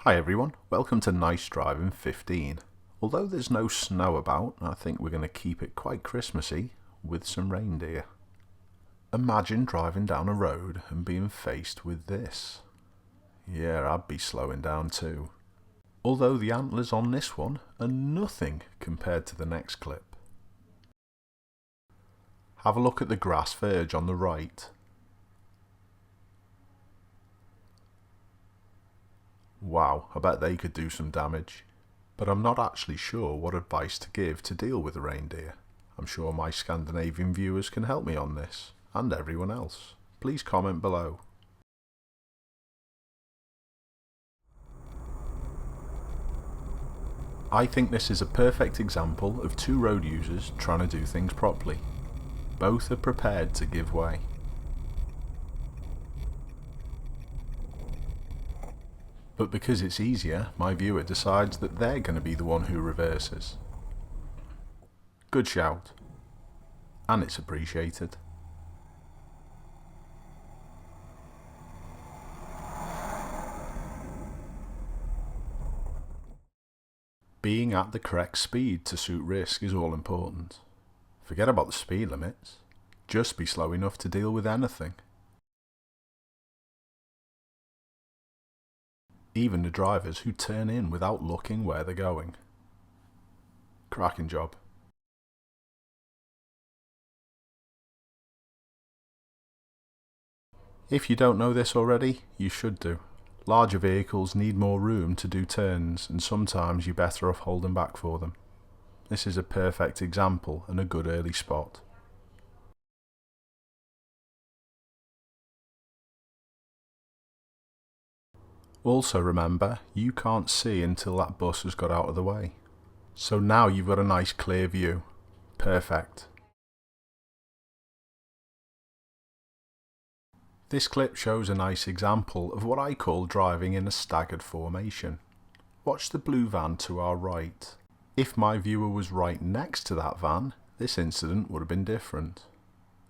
Hi everyone, welcome to Nice Driving 15. Although there's no snow about, I think we're going to keep it quite Christmassy with some reindeer. Imagine driving down a road and being faced with this. Yeah, I'd be slowing down too. Although the antlers on this one are nothing compared to the next clip. Have a look at the grass verge on the right. Wow, I bet they could do some damage. But I'm not actually sure what advice to give to deal with a reindeer. I'm sure my Scandinavian viewers can help me on this, and everyone else. Please comment below. I think this is a perfect example of two road users trying to do things properly. Both are prepared to give way. But because it's easier, my viewer decides that they're going to be the one who reverses. Good shout. And it's appreciated. Being at the correct speed to suit risk is all important. Forget about the speed limits. Just be slow enough to deal with anything. Even the drivers who turn in without looking where they're going. Cracking job. If you don't know this already, you should do. Larger vehicles need more room to do turns, and sometimes you're better off holding back for them. This is a perfect example and a good early spot. Also remember, you can't see until that bus has got out of the way. So now you've got a nice clear view. Perfect. This clip shows a nice example of what I call driving in a staggered formation. Watch the blue van to our right. If my viewer was right next to that van, this incident would have been different.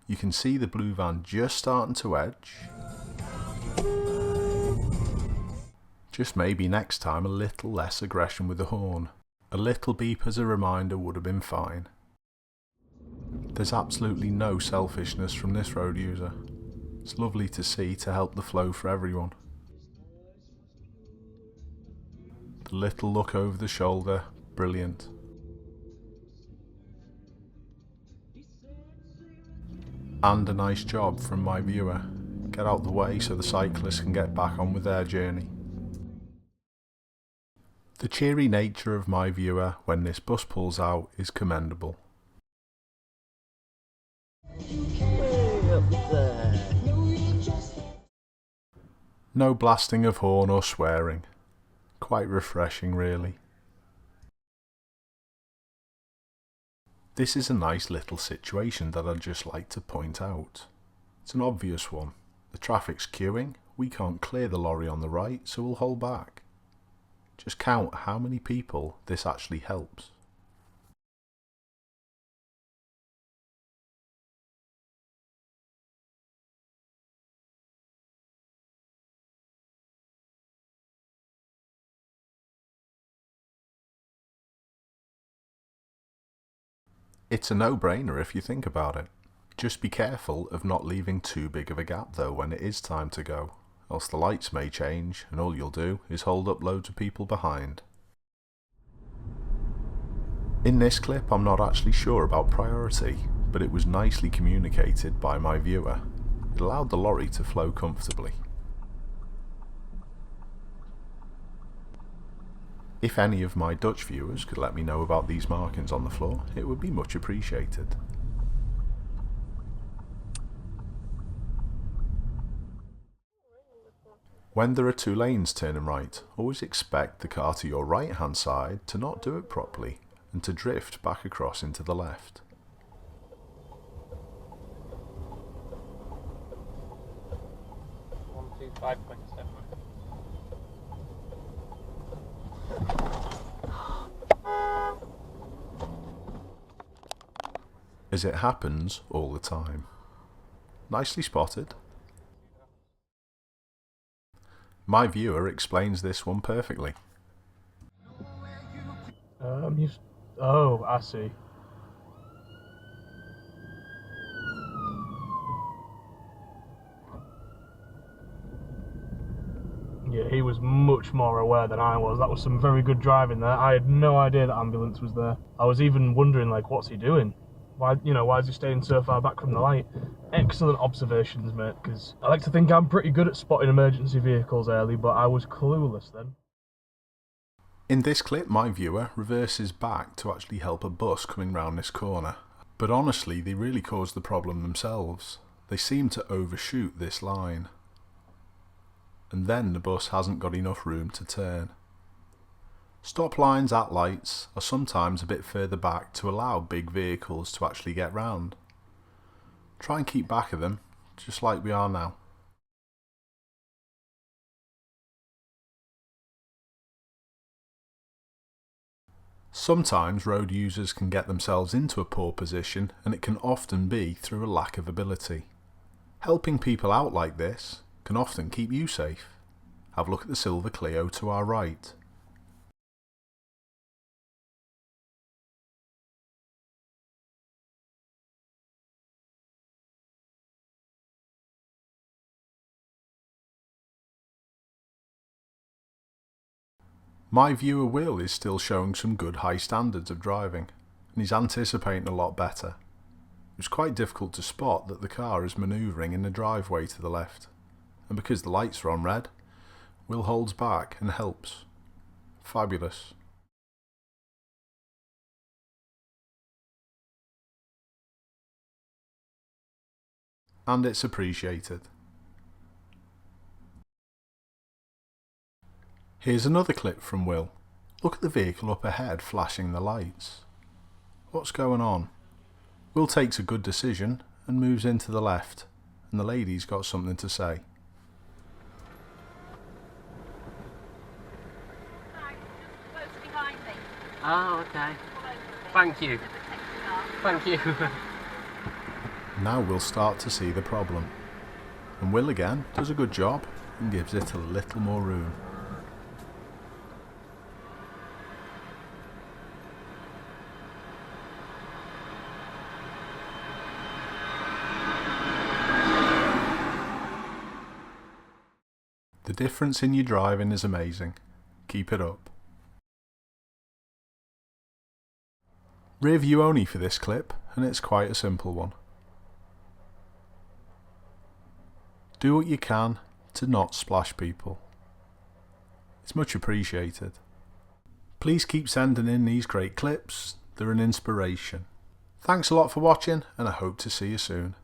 You can see the blue van just starting to edge. Just maybe next time a little less aggression with the horn. A little beep as a reminder would have been fine. There's absolutely no selfishness from this road user. It's lovely to see to help the flow for everyone. The little look over the shoulder, brilliant. And a nice job from my viewer. Get out the way so the cyclists can get back on with their journey. The cheery nature of my viewer when this bus pulls out is commendable. No blasting of horn or swearing. Quite refreshing really. This is a nice little situation that I'd just like to point out. It's an obvious one. The traffic's queuing, we can't clear the lorry on the right, so we'll hold back. Just count how many people this actually helps. It's a no-brainer if you think about it. Just be careful of not leaving too big of a gap though when it is time to go, else the lights may change and all you'll do is hold up loads of people behind. In this clip I'm not actually sure about priority, but it was nicely communicated by my viewer. It allowed the lorry to flow comfortably. If any of my Dutch viewers could let me know about these markings on the floor, it would be much appreciated. When there are two lanes turning right, always expect the car to your right hand side to not do it properly and to drift back across into the left. As it happens all the time. Nicely spotted. My viewer explains this one perfectly. Oh, I see. Yeah, he was much more aware than I was. That was some very good driving there. I had no idea that ambulance was there. I was even wondering, like, what's he doing? Why is he staying so far back from the light? Excellent observations, mate, because I like to think I'm pretty good at spotting emergency vehicles early, but I was clueless then. In this clip, my viewer reverses back to actually help a bus coming round this corner. But honestly, they really caused the problem themselves. They seem to overshoot this line. And then the bus hasn't got enough room to turn. Stop lines at lights are sometimes a bit further back to allow big vehicles to actually get round. Try and keep back of them, just like we are now. Sometimes road users can get themselves into a poor position, and it can often be through a lack of ability. Helping people out like this can often keep you safe. Have a look at the silver Clio to our right. My viewer Will is still showing some good high standards of driving, and he's anticipating a lot better. It was quite difficult to spot that the car is manoeuvring in the driveway to the left, and because the lights are on red, Will holds back and helps. Fabulous. And it's appreciated. Here's another clip from Will. Look at the vehicle up ahead flashing the lights. What's going on? Will takes a good decision and moves into the left, and the lady's got something to say. Hi, just close behind me. Oh, okay. All over a bit. Thank you. To protect the car. Thank you. Now we'll start to see the problem. And Will again does a good job and gives it a little more room. The difference in your driving is amazing. Keep it up. Rear view only for this clip, and it's quite a simple one. Do what you can to not splash people. It's much appreciated. Please keep sending in these great clips, they're an inspiration. Thanks a lot for watching, and I hope to see you soon.